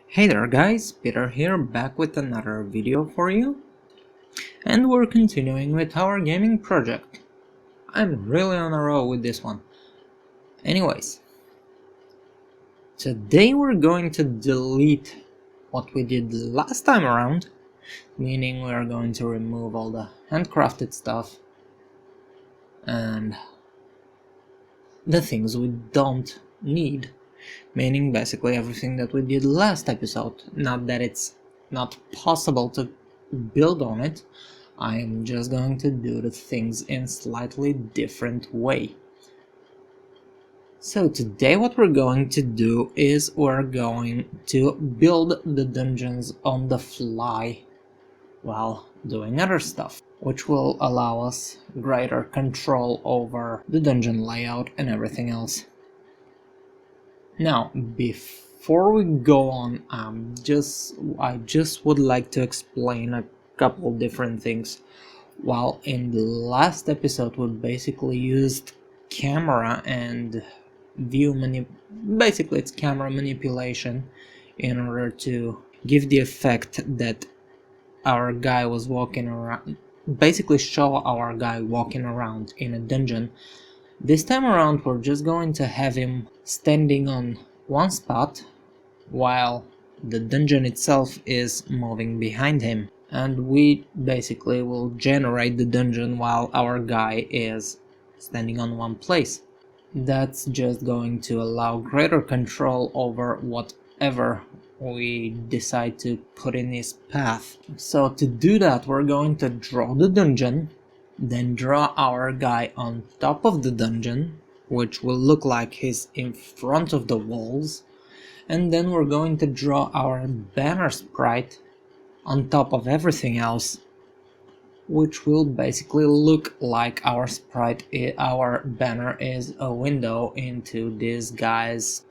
Hey there guys, Peter here, back with another video for you. And we're continuing with our gaming project. I'm really on a roll with this one. Anyways, today we're going to delete what we did last time around, meaning we are going to remove all the handcrafted stuff and the things we don't need. Meaning basically everything that we did last episode. Not that it's not possible to build on it, I am just going to do the things in slightly different way. So today what we're going to do is we're going to build the dungeons on the fly while doing other stuff, which will allow us greater control over the dungeon layout and everything else. Now, before we go on, I just would like to explain a couple different things. While in the last episode we basically used camera and basically it's camera manipulation in order to give the effect that our guy was walking around, basically show our guy walking around in a dungeon. This time around we're just going to have him standing on one spot while the dungeon itself is moving behind him, and we basically will generate the dungeon while our guy is standing on one place. That's just going to allow greater control over whatever we decide to put in his path. So to do that we're going to draw the dungeon, then draw our guy on top of the dungeon, which will look like he's in front of the walls, and then we're going to draw our banner sprite on top of everything else, which will basically look like our banner is a window into this guy's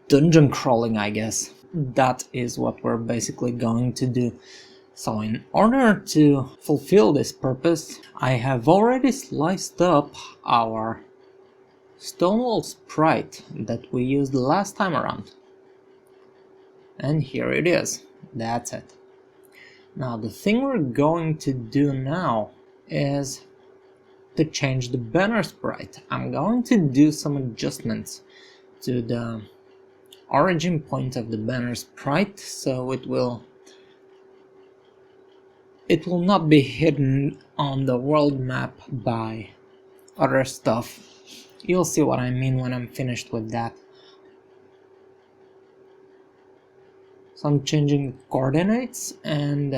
dungeon crawling, I guess. That is what we're basically going to do. So in order to fulfill this purpose, I have already sliced up our stonewall sprite that we used last time around. And here it is. That's it. Now the thing we're going to do now is to change the banner sprite. I'm going to do some adjustments to the origin point of the banner sprite, so it will not be hidden on the world map by other stuff. You'll see what I mean when I'm finished with that. So I'm changing the coordinates, and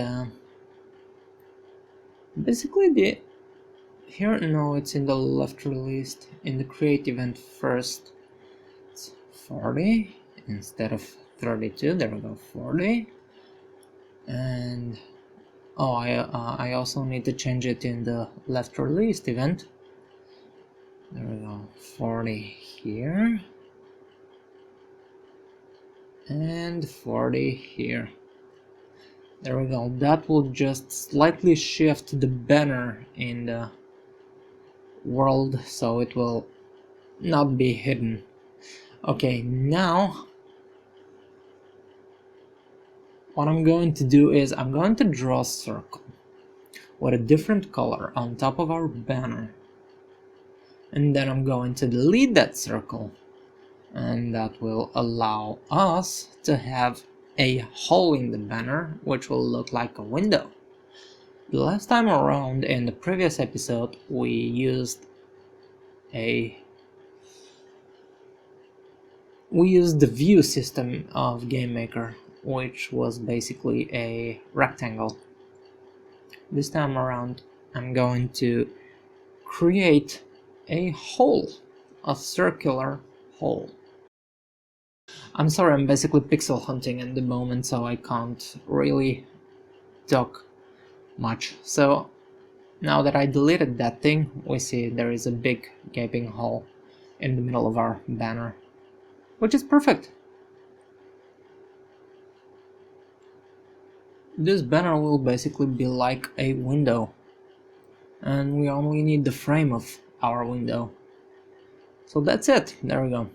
basically it's in the left released. In the create event first it's 40 instead of 32. There we go, 40. And I also need to change it in the left released event. There we go, 40 here and 40 here. There we go. That will just slightly shift the banner in the world so it will not be hidden. Okay, now what I'm going to do is I'm going to draw a circle with a different color on top of our banner, and then I'm going to delete that circle, and that will allow us to have a hole in the banner which will look like a window. The last time around in the previous episode we used the view system of GameMaker, which was basically a rectangle. This time around I'm going to create a hole, a circular hole. I'm sorry, I'm basically pixel hunting at the moment, so I can't really talk much. So now that I deleted that thing, we see there is a big gaping hole in the middle of our banner, which is perfect. This banner will basically be like a window, and we only need the frame of our window. So that's it, there we go.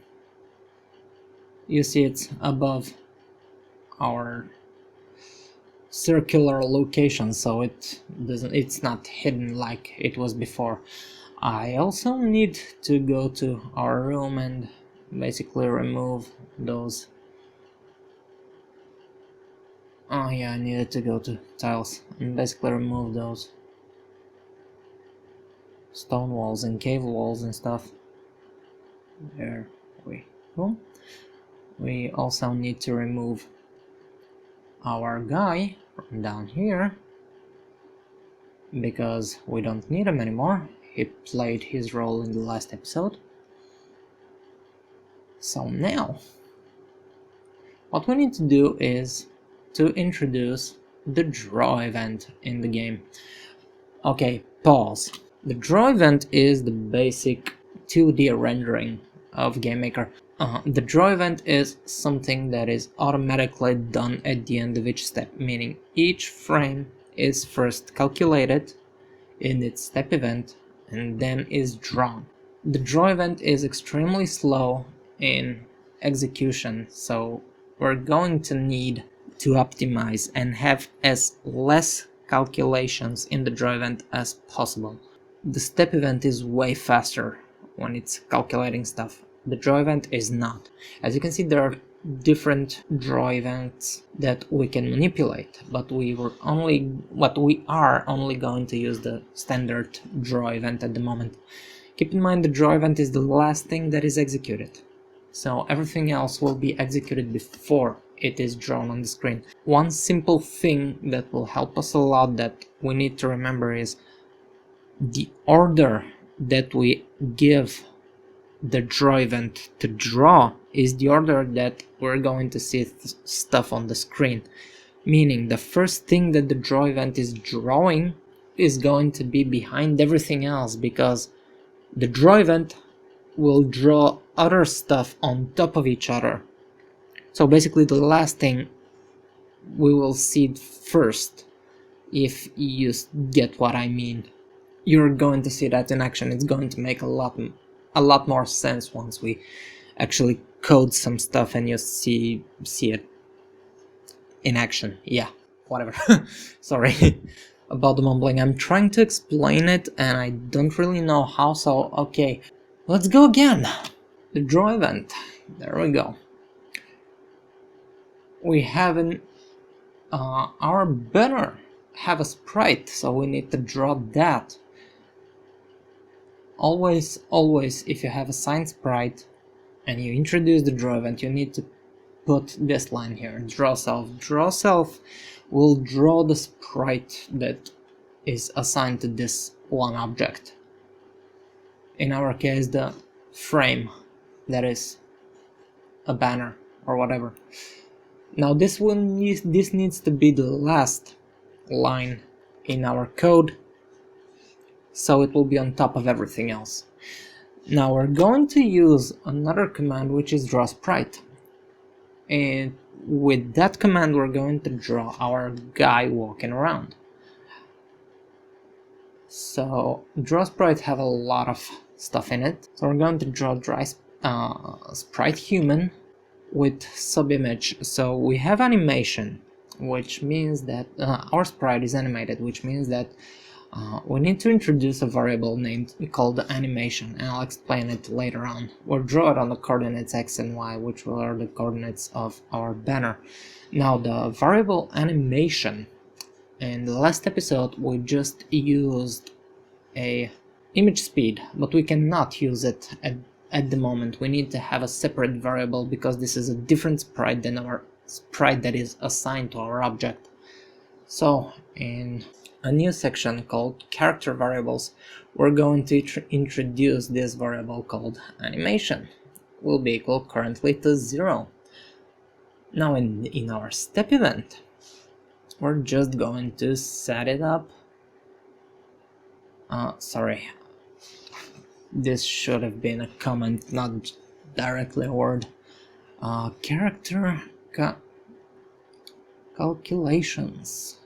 You see it's above our circular location, so it's not hidden like it was before. I also need to go to our room and basically remove those. Oh yeah, I needed to go to tiles and basically remove those stone walls and cave walls and stuff. There we go. We also need to remove our guy from down here because we don't need him anymore. He played his role in the last episode. So now what we need to do is to introduce the draw event in the game. Okay, pause. The draw event is the basic 2D rendering of GameMaker. The draw event is something that is automatically done at the end of each step, meaning each frame is first calculated in its step event and then is drawn. The draw event is extremely slow in execution, so we're going to need to optimize and have as less calculations in the draw event as possible. The step event is way faster when it's calculating stuff. The draw event is not. As you can see, there are different draw events that we can manipulate, but we are only going to use the standard draw event at the moment. Keep in mind the draw event is the last thing that is executed, so everything else will be executed before it is drawn on the screen. One simple thing that will help us a lot that we need to remember is the order that we give the draw event to draw is the order that we're going to see stuff on the screen. Meaning the first thing that the draw event is drawing is going to be behind everything else, because the draw event will draw other stuff on top of each other. So basically the last thing we will see first, if you get what I mean. You're going to see that in action. It's going to make a lot more sense once we actually code some stuff and you see it in action. Yeah, whatever. Sorry about the mumbling. I'm trying to explain it and I don't really know how, so okay, let's go again. The draw event. There we go. We have our banner have a sprite, so we need to draw that. Always, if you have a signed sprite and you introduce the draw event, you need to put this line here, draw self. Draw self will draw the sprite that is assigned to this one object. In our case, the frame that is a banner or whatever. Now this needs to be the last line in our code, so it will be on top of everything else. Now we're going to use another command, which is draw sprite, and with that command we're going to draw our guy walking around. So draw sprite have a lot of stuff in it, so we're going to draw sprite human with subimage. So we have animation, which means that our sprite is animated, which means that we need to introduce a variable named called animation, and I'll explain it later on. We'll draw it on the coordinates x and y, which are the coordinates of our banner. Now the variable animation, in the last episode we just used a image speed, but we cannot use it at the moment. We need to have a separate variable because this is a different sprite than our sprite that is assigned to our object. So in a new section called character variables, we're going to introduce this variable called animation. Will be equal currently to 0. Now in our step event, we're just going to set it up. Sorry, this should have been a comment, not directly a word. Character calculations.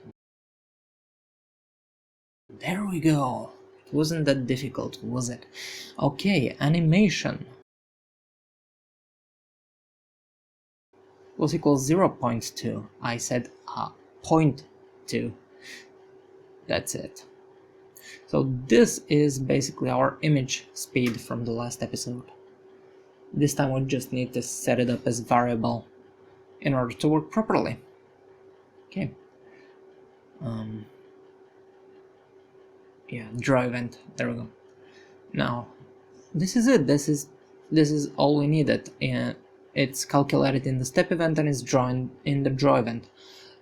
There we go. It wasn't that difficult, was it? Okay, animation. plus equals 0.2. I said 0.2. That's it. So this is basically our image speed from the last episode. This time we just need to set it up as variable in order to work properly. Okay. Yeah, draw event. There we go. Now, this is it. This is all we needed. And it's calculated in the step event and it's drawn in the draw event.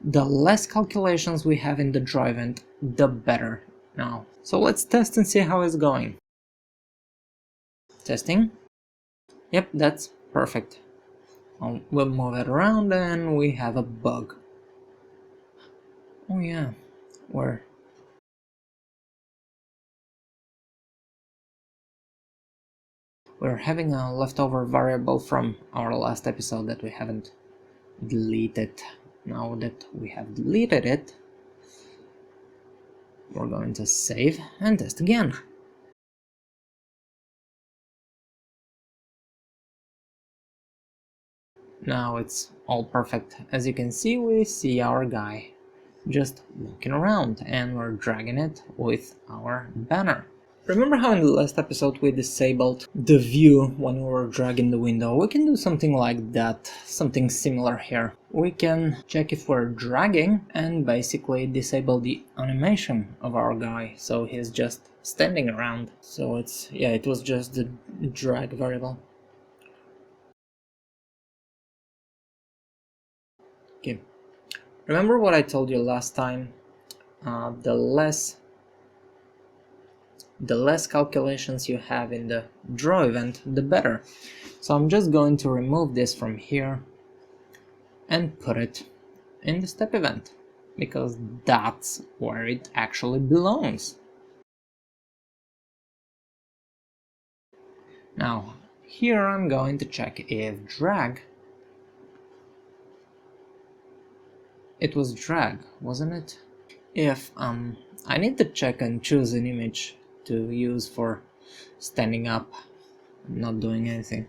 The less calculations we have in the draw event, the better. Now, so let's test and see how it's going. Testing. Yep, that's perfect. We'll move it around and we have a bug. Oh yeah, where? We're having a leftover variable from our last episode that we haven't deleted. Now that we have deleted it, we're going to save and test again. Now it's all perfect. As you can see, we see our guy just walking around and we're dragging it with our banner. Remember how in the last episode we disabled the view when we were dragging the window? We can do something like that, something similar here. We can check if we're dragging and basically disable the animation of our guy, so he's just standing around. So it's, yeah, it was just the drag variable. Okay. Remember what I told you last time? The less calculations you have in the draw event, the better. So I'm just going to remove this from here and put it in the step event, because that's where it actually belongs. Now, here I'm going to check if drag, it was drag, wasn't it? If I need to check and choose an image to use for standing up, not doing anything.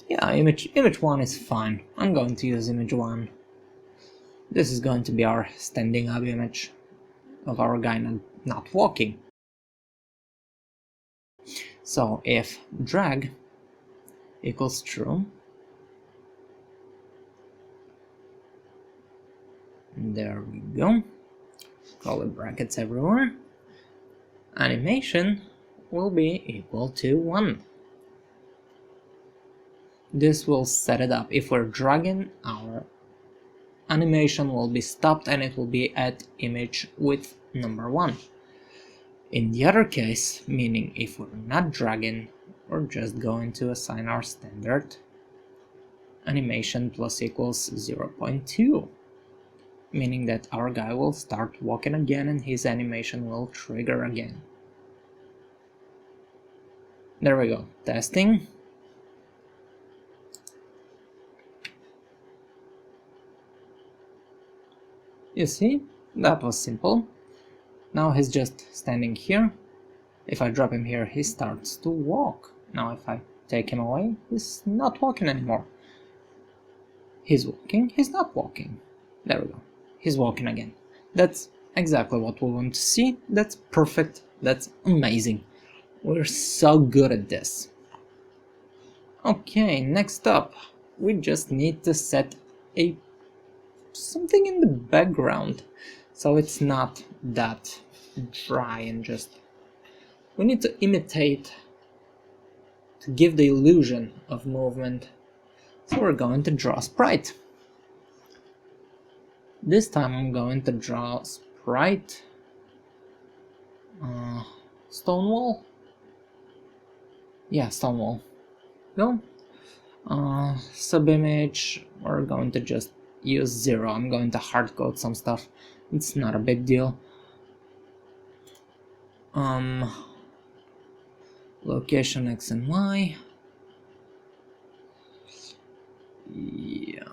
Yeah, image 1 is fine. I'm going to use image 1. This is going to be our standing up image of our guy not walking. So if drag equals true, there we go, curly brackets everywhere, animation will be equal to 1. This will set it up. If we're dragging, our animation will be stopped and it will be at image width number 1. In the other case, meaning if we're not dragging, we're just going to assign our standard animation plus equals 0.2, meaning that our guy will start walking again and his animation will trigger again. There we go. Testing. You see, that was simple. Now he's just standing here. If I drop him here, he starts to walk. Now if I take him away, he's not walking anymore. He's walking, he's not walking. There we go. He's walking again. That's exactly what we want to see. That's perfect. That's amazing. We're so good at this. Okay, next up, we just need to set something in the background so it's not that dry and just... We need to imitate, to give the illusion of movement. So we're going to draw a sprite. This time I'm going to draw sprite Stonewall. Yeah, Stonewall. Go. Subimage, we're going to just use 0. I'm going to hardcode some stuff. It's not a big deal. Location X and Y. Yeah.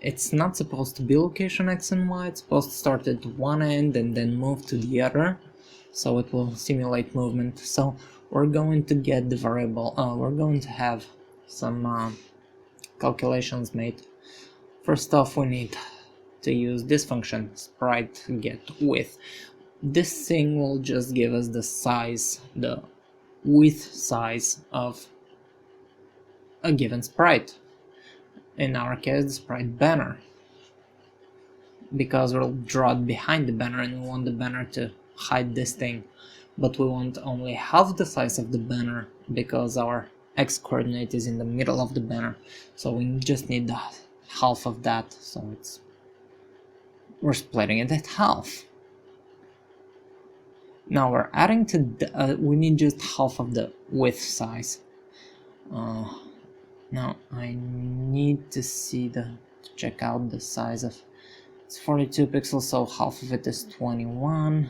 It's not supposed to be location X and Y. It's supposed to start at one end and then move to the other, so it will simulate movement. So we're going to get the variable. We're going to have some calculations made. First off, we need to use this function, sprite get width. This thing will just give us the size, the width size of a given sprite. In our case, the sprite banner, because we'll draw it behind the banner and we want the banner to hide this thing, but we want only half the size of the banner because our x coordinate is in the middle of the banner, so we just need the half of that, so we're splitting it at half. Now we're adding to the, we need just half of the width size. Now I need to see to check out the size of, it's 42 pixels, so half of it is 21.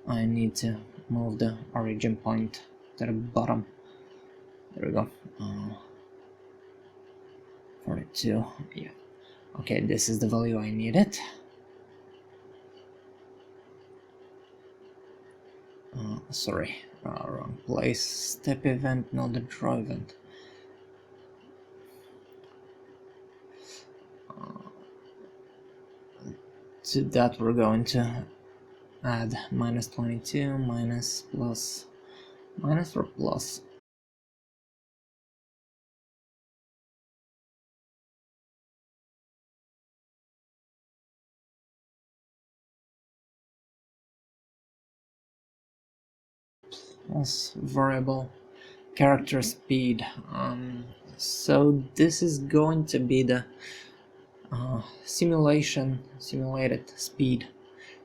I need to move the origin point to the bottom. There we go. 42, yeah. Okay, this is the value I needed. Sorry, wrong place. Step event, not the draw event. To that we're going to add minus 22, minus plus, minus or plus. Plus variable character speed. So this is going to be the simulated speed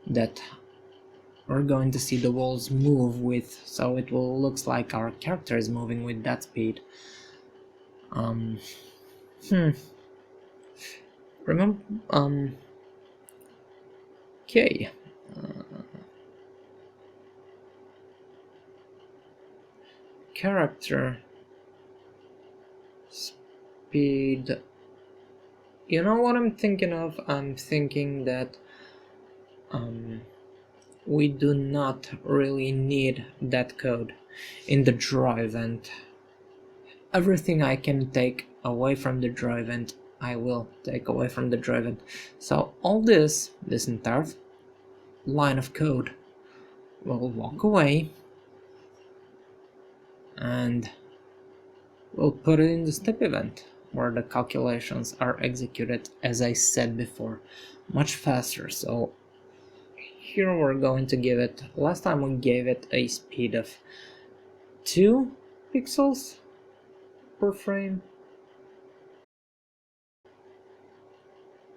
that we're going to see the walls move with, so it will looks like our character is moving with that speed. Remember, okay. Character speed. You know what I'm thinking of? I'm thinking that we do not really need that code in the draw event. Everything I can take away from the draw event, I will take away from the draw event. So all this entire line of code will walk away and we'll put it in the step event where the calculations are executed, as I said before, much faster. So here we're going to give it, last time we gave it a speed of 2 pixels per frame.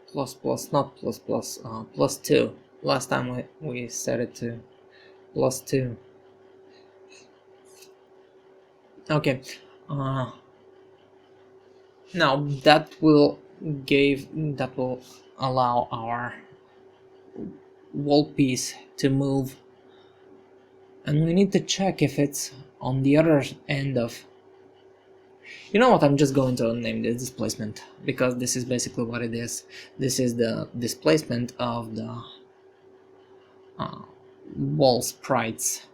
Plus 2. Last time we set it to plus 2. Okay. Now that will allow our wall piece to move, and we need to check if it's on the other end of, you know what, I'm just going to name this displacement, because this is basically what it is. This is the displacement of the wall sprites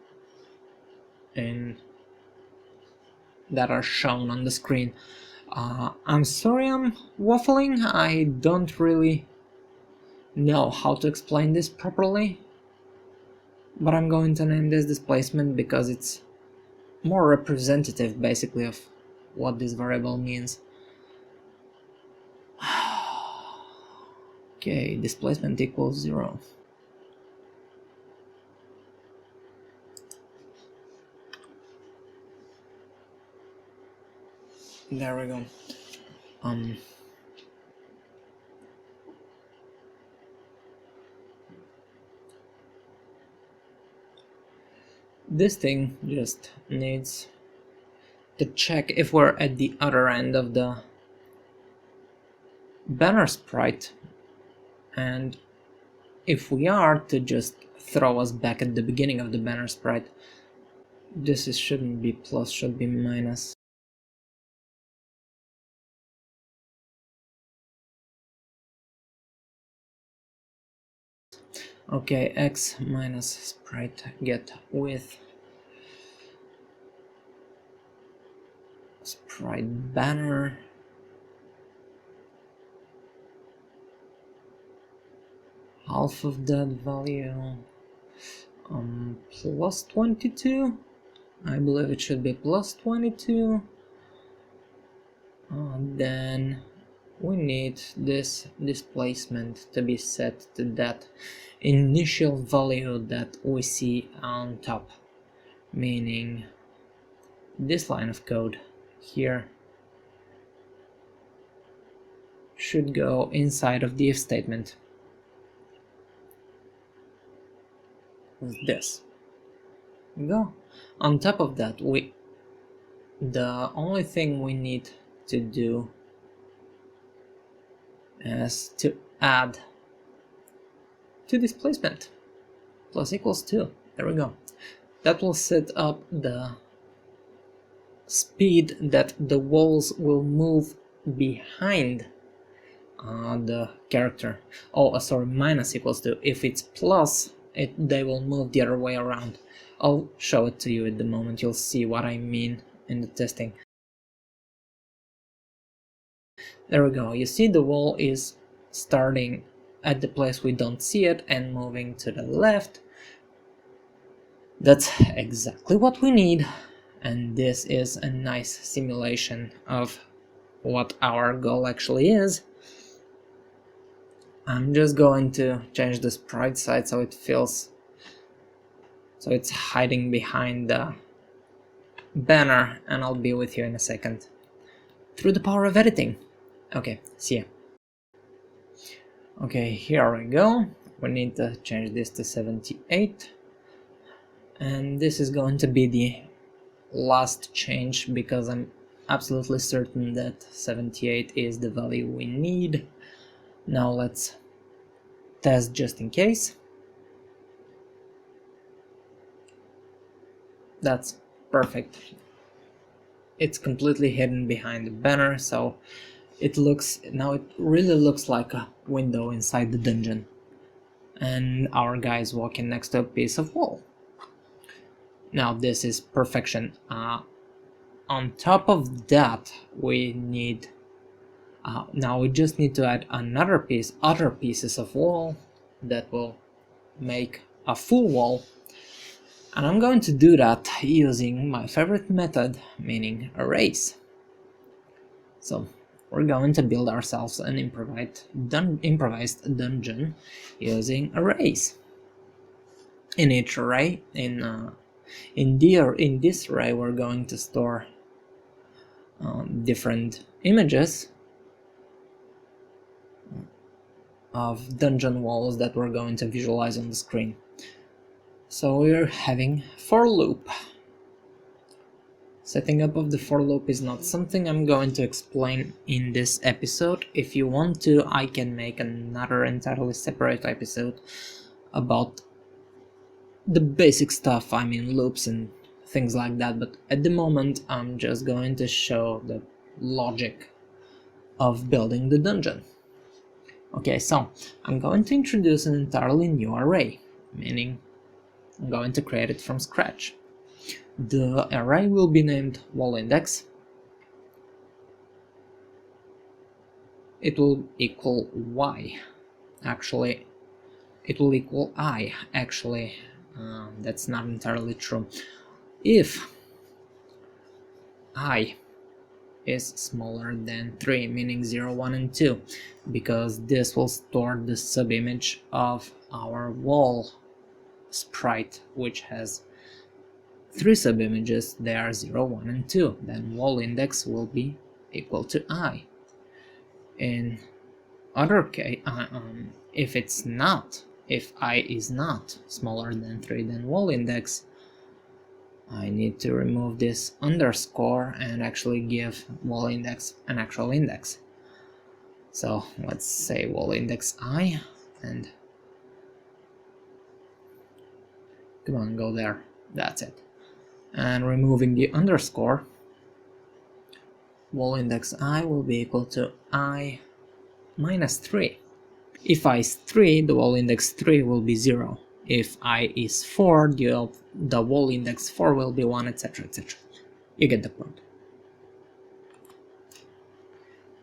that are shown on the screen. I'm sorry I'm waffling, I don't really know how to explain this properly, but I'm going to name this displacement because it's more representative basically of what this variable means. Okay, displacement equals 0. There we go. This thing just needs to check if we're at the other end of the banner sprite, and if we are, to just throw us back at the beginning of the banner sprite. This shouldn't be plus, should be minus. Okay, x minus sprite get width sprite banner half of that value, plus 22. I believe it should be plus 22. Then we need this displacement to be set to that initial value that we see on top, meaning this line of code here should go inside of the if statement. This go. On top of that, the only thing we need to do is to add to displacement plus equals 2. There we go. That will set up the speed that the walls will move behind the character. Oh, sorry, minus equals 2. If it's plus, they will move the other way around. I'll show it to you at the moment. You'll see what I mean in the testing. There we go. You see the wall is starting at the place we don't see it and moving to the left. That's exactly what we need. And this is a nice simulation of what our goal actually is. I'm just going to change the sprite size so it feels, so it's hiding behind the banner, and I'll be with you in a second through the power of editing. Okay, see ya. Okay, here we go. We need to change this to 78, and this is going to be the last change because I'm absolutely certain that 78 is the value we need. Now let's test just in case. That's perfect. It's completely hidden behind the banner, so it really looks like a window inside the dungeon, and our guy is walking next to a piece of wall. Now this is perfection. On top of that, we need now we just need to add other pieces of wall that will make a full wall, and I'm going to do that using my favorite method, meaning arrays. So we're going to build ourselves an improvised dungeon using arrays. In each array, in this array, we're going to store different images of dungeon walls that we're going to visualize on the screen. So we're having for loop. Setting up of the for loop is not something I'm going to explain in this episode. If you want to, I can make another entirely separate episode about the basic stuff, I mean loops and things like that, but at the moment I'm just going to show the logic of building the dungeon. Okay, so I'm going to introduce an entirely new array, meaning I'm going to create it from scratch. The array will be named wall index. It will equal y. Actually, it will equal I. Actually, that's not entirely true. If I is smaller than 3, meaning 0, 1, and 2, because this will store the subimage of our wall sprite, which has 3 subimages. They are 0, 1, and 2. Then wall index will be equal to I. In other case, if I is not smaller than 3, then wall index, I need to remove this underscore and actually give wall index an actual index. So let's say wall index I, and come on, go there. That's it. And removing the underscore, wall index I will be equal to I minus 3. If I is 3, the wall index 3 will be 0. If I is 4, the wall index 4 will be 1, etc, etc. You get the point.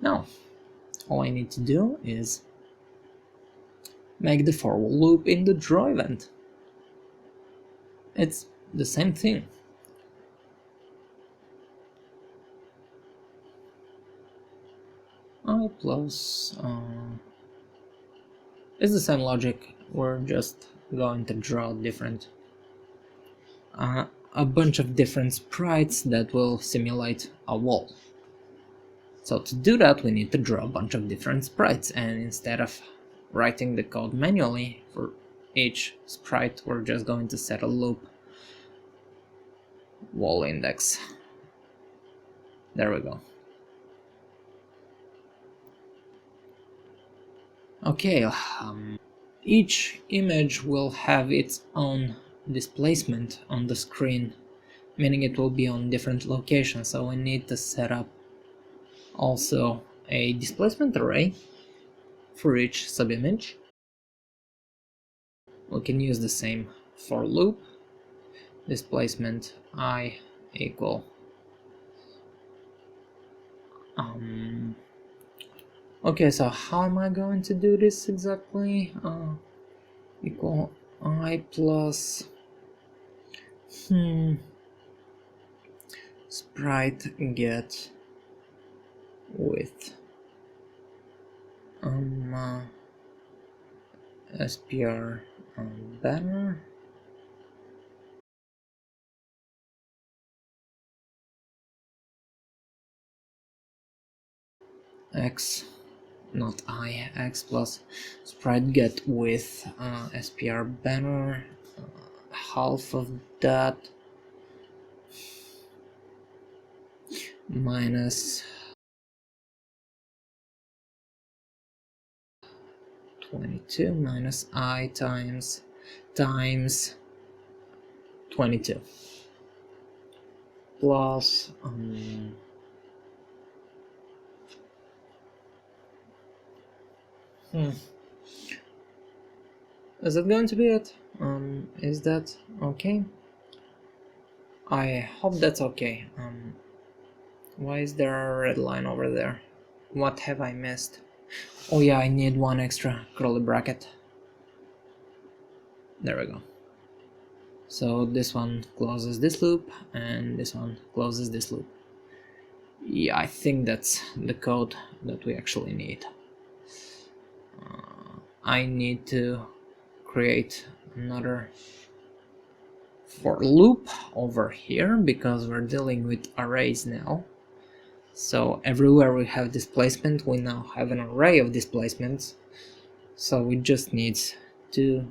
Now, all I need to do is make the for loop in the draw event. It's the same thing. I plus it's the same logic. We're just going to draw different a bunch of different sprites that will simulate a wall. So to do that, we need to draw a bunch of different sprites, and instead of writing the code manually for each sprite, we're just going to set a loop wall index. There we go. Okay, each image will have its own displacement on the screen, meaning it will be on different locations, so we need to set up also a displacement array for each subimage. We can use the same for loop, displacement I equal okay, so how am I going to do this exactly? Equal I plus sprite get with SPR banner x, not I, x plus sprite get with SPR banner, half of that minus 22 minus I times 22 plus is that going to be it? Is that okay? I hope that's okay. Why is there a red line over there? What have I missed? Oh yeah, I need one extra curly bracket. There we go. So this one closes this loop and this one closes this loop. Yeah, I think that's the code that we actually need. I need to create another for loop over here because we're dealing with arrays now. So everywhere we have displacement, we now have an array of displacements. So we just need to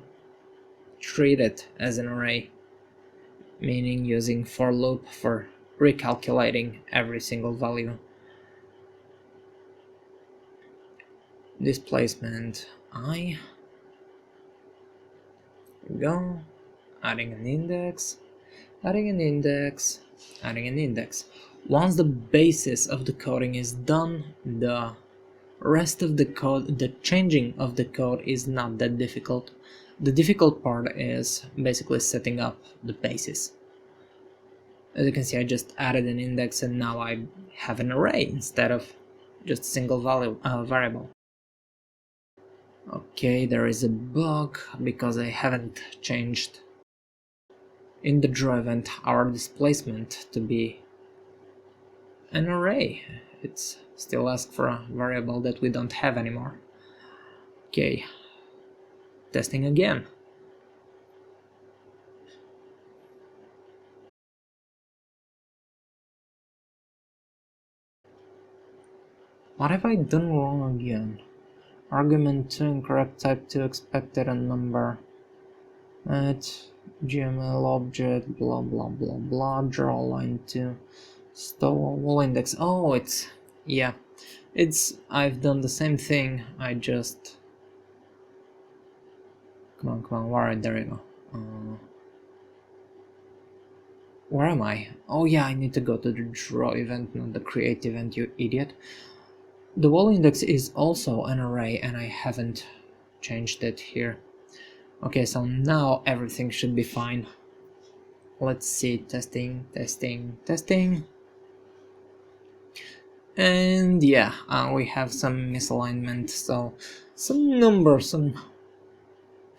treat it as an array, meaning using for loop for recalculating every single value. Displacement I, go, adding an index, adding an index, adding an index. Once the basis of the coding is done, the rest of the code, the changing of the code is not that difficult. The difficult part is basically setting up the basis. As you can see, I just added an index and now I have an array instead of just a single value variable. Okay, there is a bug because I haven't changed in the draw event our displacement to be an array. It's still asks for a variable that we don't have anymore. Okay, testing again. What have I done wrong again? Argument 2 incorrect, type 2 expected a number at GML object blah blah blah blah, draw line 2 store wall index. Oh, it's, yeah, it's, I've done the same thing. I just, come on, alright, there you go. Where am I? Oh yeah, I need to go to the draw event, not the create event, you idiot. The wall index is also an array and I haven't changed it here. Okay, so now everything should be fine. Let's see, testing. And yeah, we have some misalignment, so some numbers, some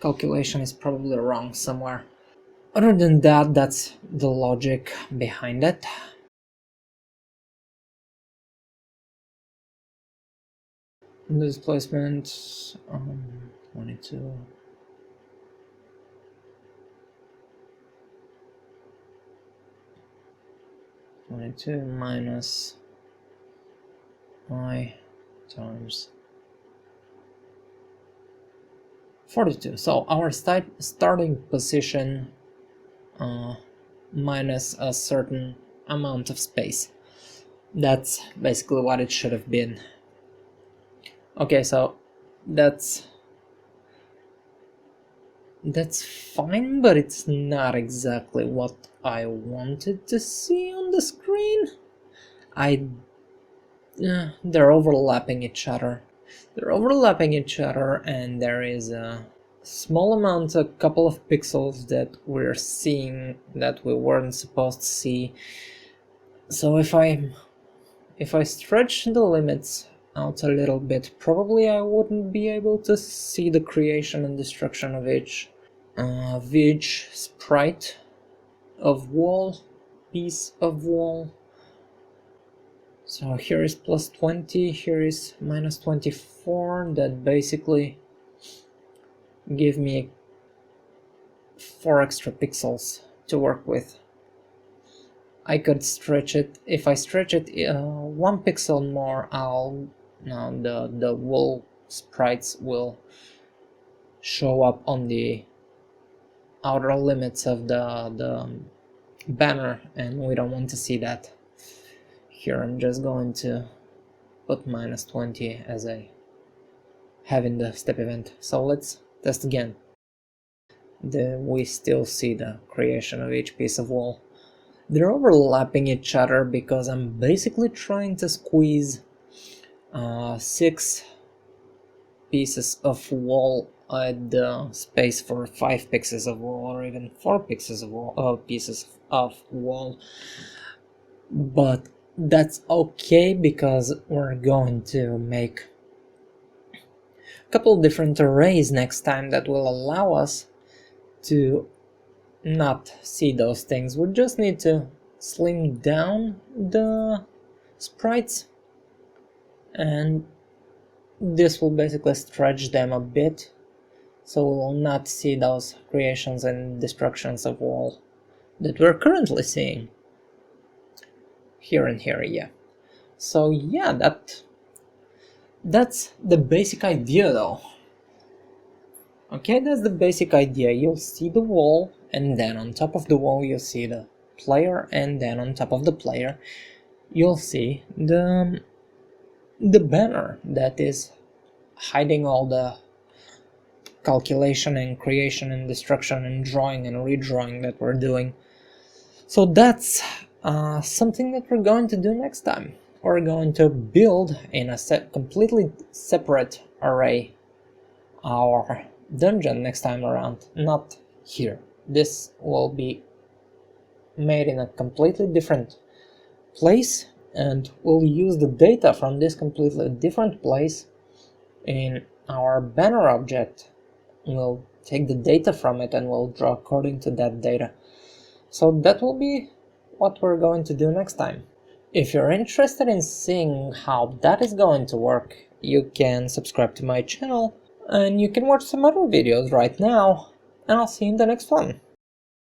calculation is probably wrong somewhere. Other than that, that's the logic behind it. Displacement 22. Minus I times 42. So our starting position minus a certain amount of space. That's basically what it should have been. Okay, so that's fine, but it's not exactly what I wanted to see on the screen. They're overlapping each other. And there is a small amount, a couple of pixels that we're seeing that we weren't supposed to see. So if I stretch the limits out a little bit, probably I wouldn't be able to see the creation and destruction of each sprite of wall, piece of wall. So here is plus 20, here is minus 24, that basically give me 4 extra pixels to work with. I could stretch it. If I stretch it 1 pixel more, the wall sprites will show up on the outer limits of the banner, and we don't want to see that. Here I'm just going to put minus 20 as I have in the step event. So let's test again. We still see the creation of each piece of wall. They're overlapping each other because I'm basically trying to squeeze 6 pieces of wall at the space for 5 pieces of wall, or even 4 pieces of wall. But that's okay, because we're going to make a couple different arrays next time that will allow us to not see those things. We just need to slim down the sprites, and this will basically stretch them a bit, so we will not see those creations and destructions of wall that we're currently seeing here and here. Yeah, so yeah, that's the basic idea though. Okay, that's the basic idea. You'll see the wall, and then on top of the wall you'll see the player, and then on top of the player you'll see the banner that is hiding all the calculation and creation and destruction and drawing and redrawing that we're doing. So that's something that we're going to do next time. We're going to build in a completely separate array our dungeon next time around, not here. This will be made in a completely different place, and we'll use the data from this completely different place in our banner object. We'll take the data from it and we'll draw according to that data. So that will be what we're going to do next time. If you're interested in seeing how that is going to work, you can subscribe to my channel, and you can watch some other videos right now, and I'll see you in the next one.